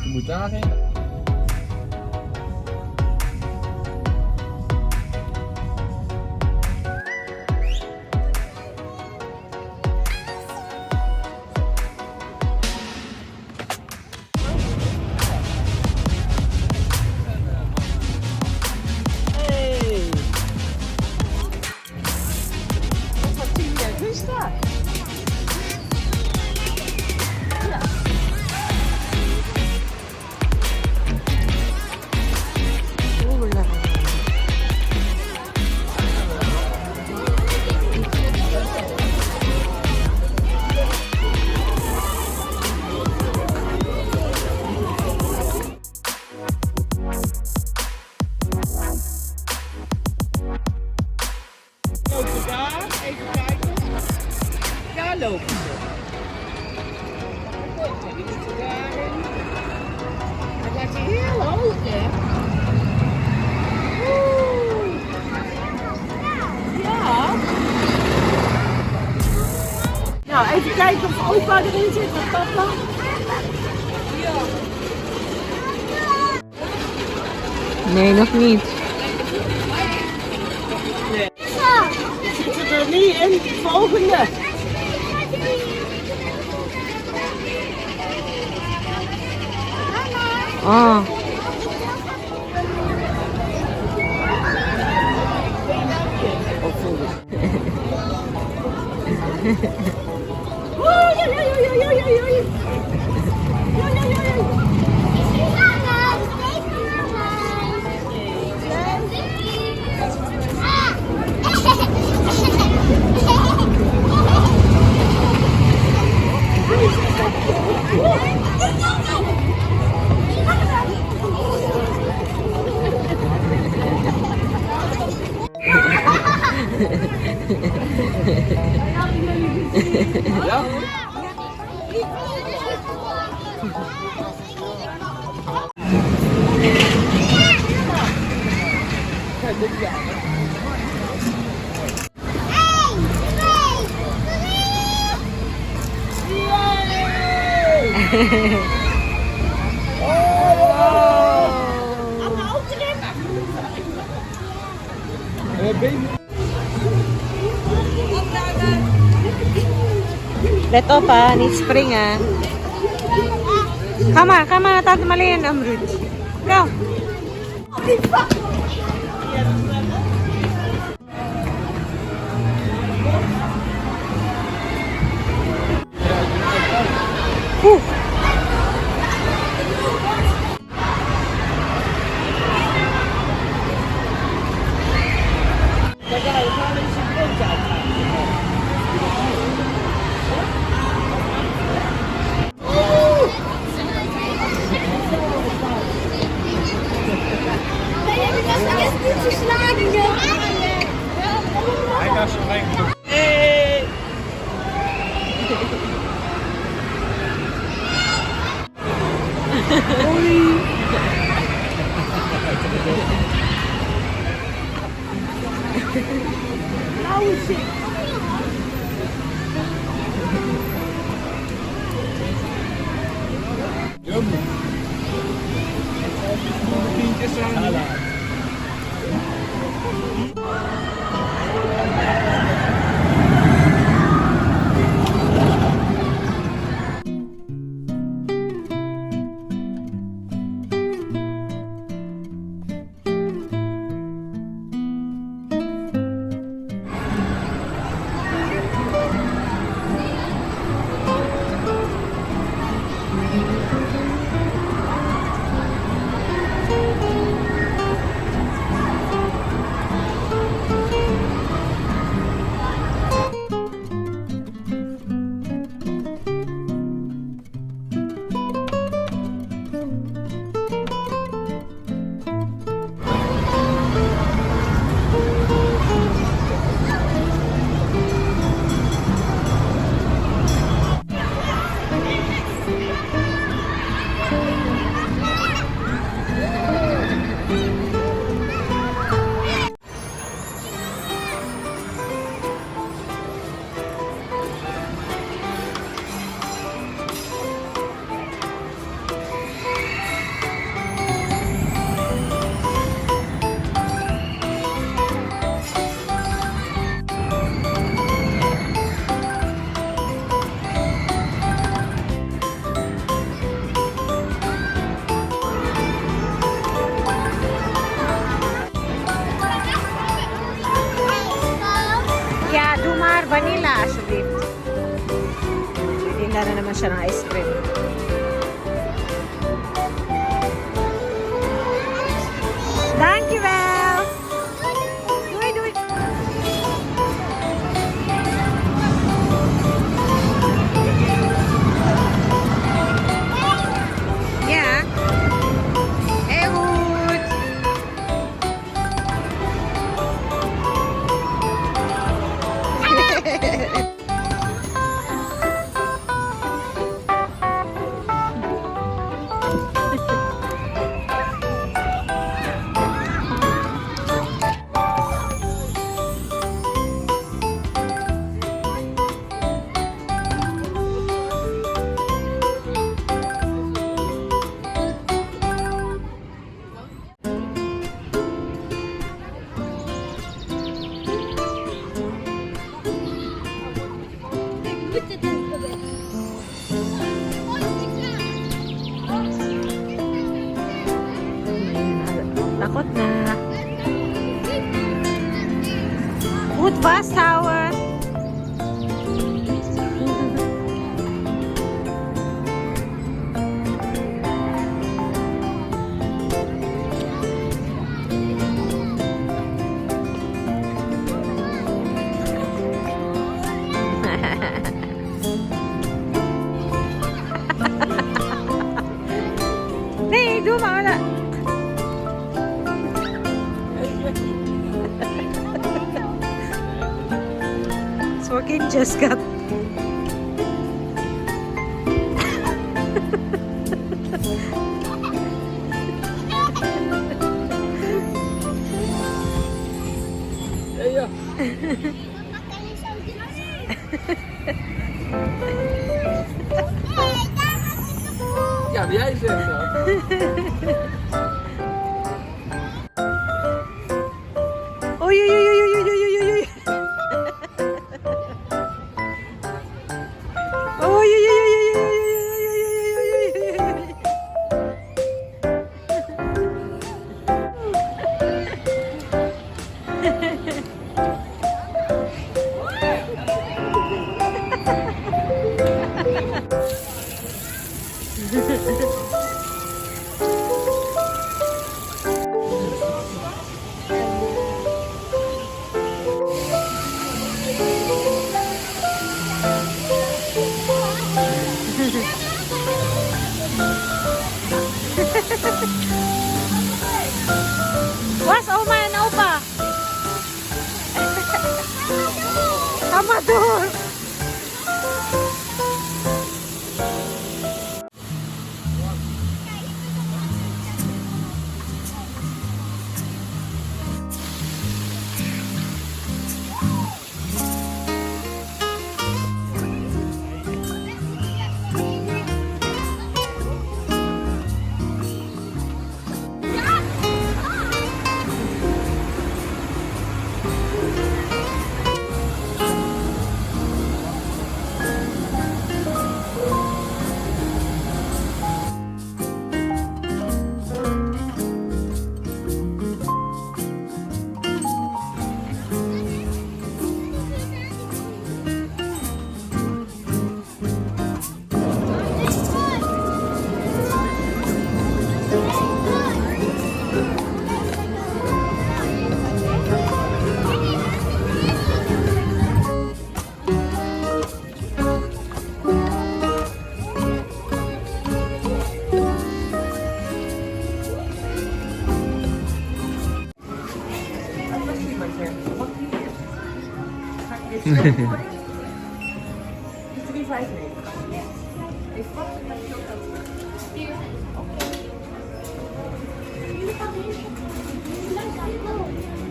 je moet daarheen. Even kijken. Daar lopen ze. Goed, en die moeten daarin. Het lijkt heel hoog, hè? Oeh. Ja. Nou, even kijken of opa erin zit of papa. Ja. Nee, nog niet. Ik zit er niet in. Volgende. Oh. Ja? Let op ha, niet springen. Ga maar, Tante Marleen, Amrut. Kom. Oeh. Hij gaat zo brengen. Hey. Oei. Nou shit. Jumbo. Tientjes aan. vanilla, alsjeblieft. Tinda na naman siya ng ice cream. Dankjewel! Doei, doei! Ja. Heel goed. Takot na. Goed vasthouden. Nee, doe maar. So kind just got. Ja. Ja, jij zegt dat. Oei, oei, oei, oei, oei, oei, oei, oei. Oei, oei, oei, oei, oei, oei, oei, oei, oei. Was oma en opa? Ga maar door.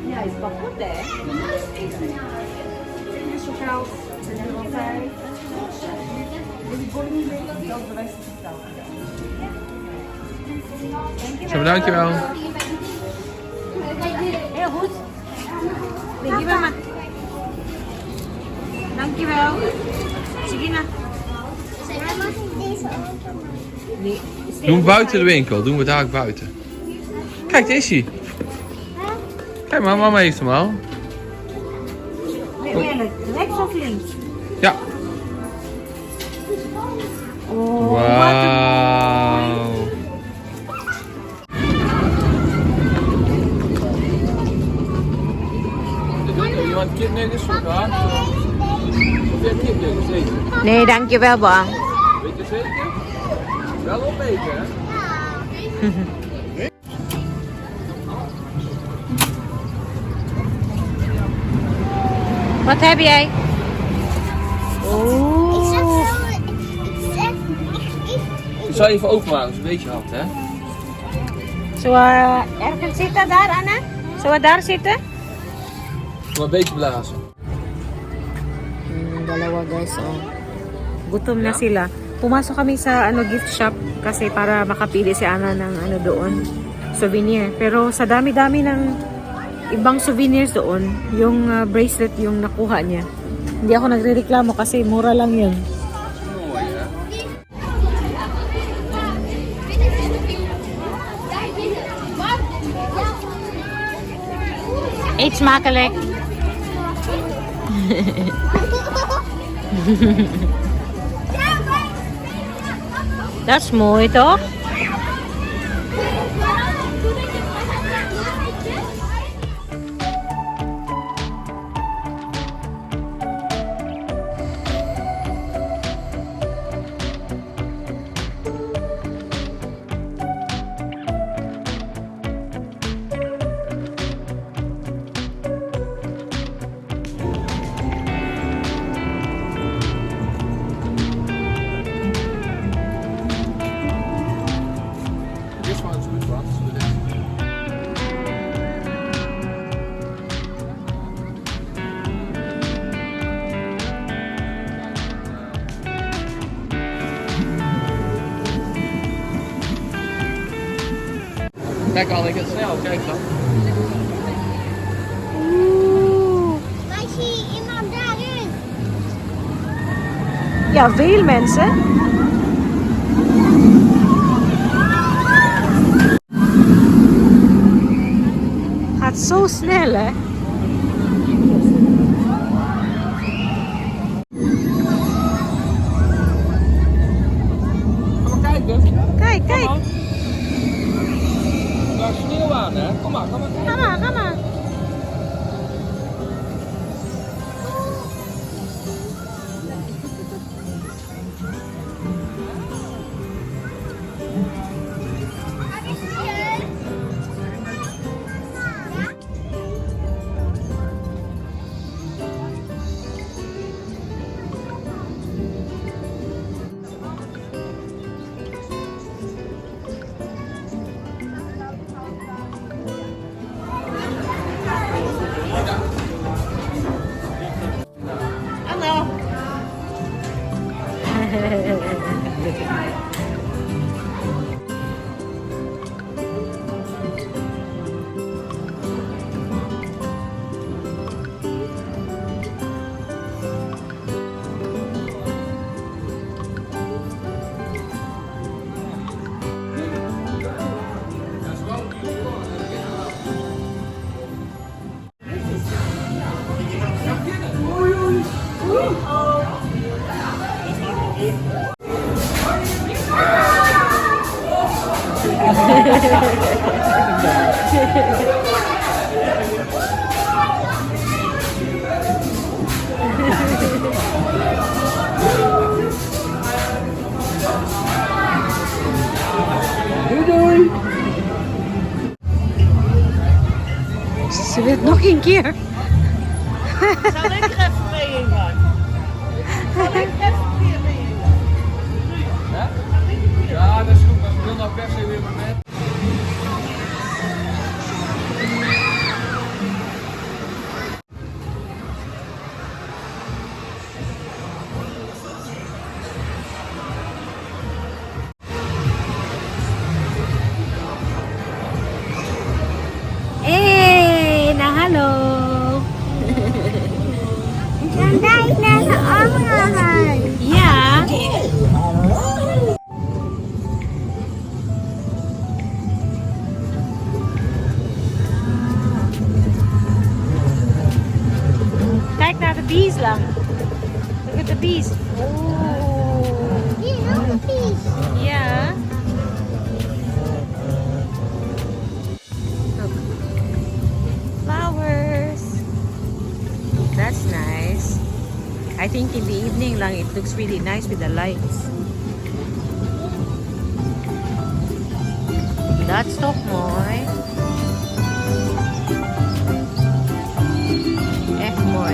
Ja, is wel goed hè? Hier is je geld. En dan wel 5. Wil je bowling mee? Dan de rest is het Zo, dankjewel. Heel goed. Biggie mama. Dankjewel. Sige na. Nee. Doen we buiten de winkel. Doen we daar ook buiten. Kijk, daar is hij. Kijk maar, mama heeft hem al. Lekker of links? Ja. Oh, Wauw. Iemand kipnuggets voor haar? Of jij kipnuggets eten? Nee, dankjewel, Bang. Weet je zeker? Wel opeten, hè? Wat heb jij? Oeh. Ik zal even openmaken, als je een beetje had, hè? Zullen we ergens zitten daar, Anna? Zullen we daar zitten? Maar een beetje blazen. Dalawa guys, oh. Gutom na sila. Pumasok kami sa gift shop kasi para makapili si Anna ng doon, souvenir. Pero sa dami-dami ng ibang souvenirs doon, yung bracelet yung nakuha niya. Hindi ako nagrereklamo kasi mura lang yun. Mooi, hè? Eet smakelijk. Dat is mooi, toch? This one's good one. Kijk al, ik het snel, kijk dan. Maar zie je iemand daarin? Ja, veel mensen. Gaat zo snel, hè? Kom maar kijken. Kijk, kijk. Daar is sneeuw aan, hè? Kom maar kijken. Ga maar, ga maar. Ze wil het nog een keer. Zal ik er even mee ingaan? Zal ik even mee ingaan? Hè? Ja, dat is goed, maar ik wil nou per se weer met. Hey, nou hallo. Vandaag naar de andere. Ja. Kijk naar de bieslang. at the bees. Oh. Yeah. Look. Flowers. That's nice. I think in the evening lang, it looks really nice with the lights. That's Tokmoy. Moe.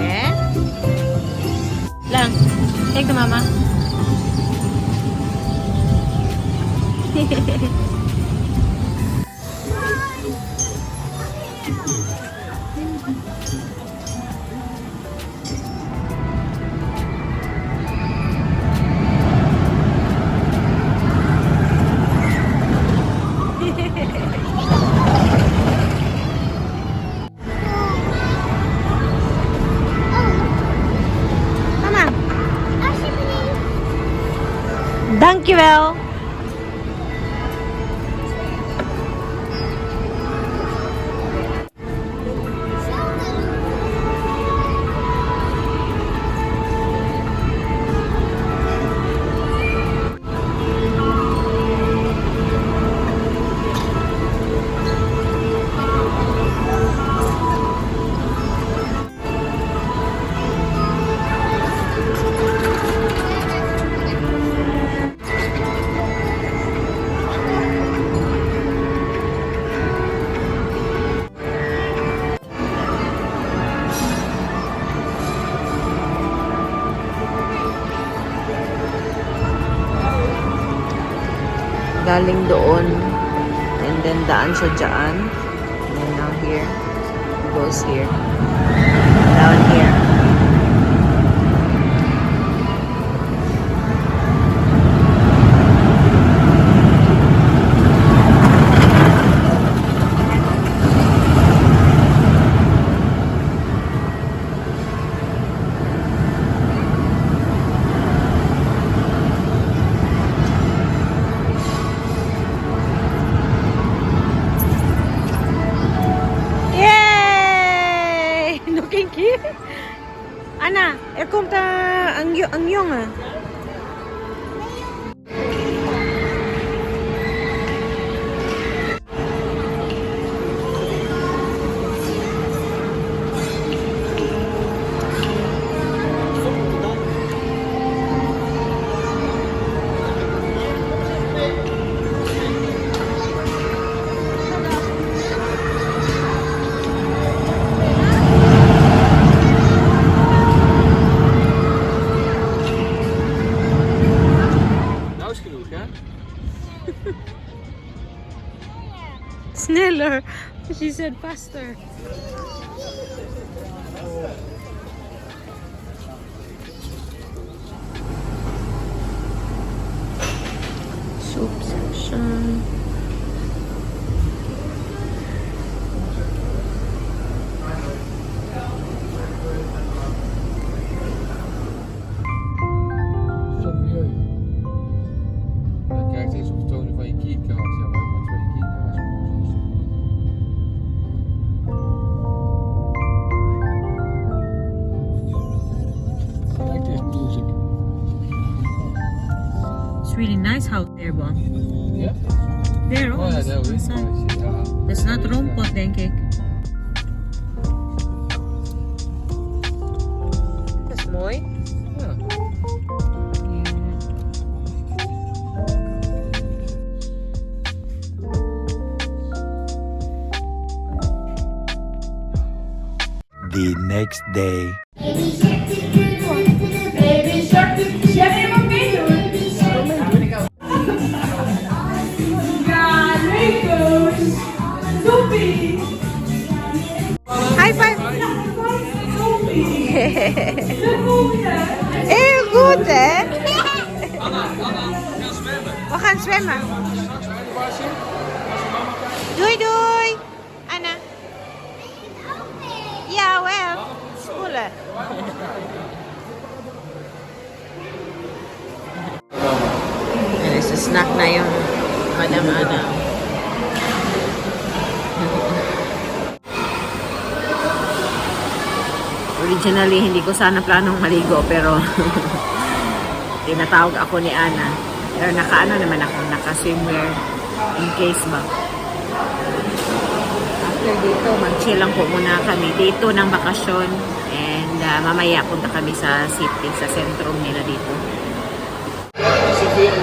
Lang. Take the mama. Dankjewel. Galing doon and then daan siya dyan and then now here goes here down here. Anna, komt een jongen. Sneller. She said faster. Soup section. Kijk eens op de tonen van je keycard. Ja, maar ik maar 2 keycards. Like this music. It's really nice house there, Bon. Ja? There, Oh ja, dat is inside. het. Ja. Dat is not roompot, denk ik. Dat is mooi. Ja. The next day. Baby shark, jij neemt ook meedoen. Ja, leuk. Soepie. High five! Soepie. De moeder. Heel goed, hè? Anna, ga zwemmen. We gaan zwemmen. Straks bij de wasje. Doei, doei! Anna. Ja, wel. Spoelen. Er is een snack na yung Madam Anna. Originally, hindi ko sana planong maligo, pero tinatawag ako ni Ana. Pero naka-ano naman ako, naka-swimwear in case ba. After dito, mag-chill lang po muna kami dito ng bakasyon. And mamaya punta kami sa city, sa sentrum nila dito. Zoveel,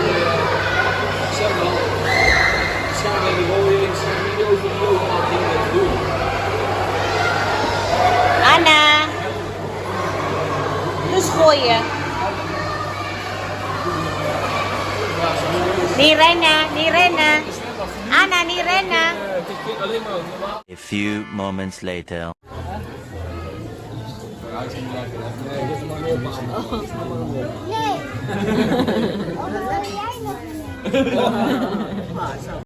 zeg dan, staan we die mooie video wat dingen doen. Ana! Dus gooien. Ni Rena. Ana, ni Rena. Het is alleen maar normaal. A few moments later. Nee, dit is maar meer passen.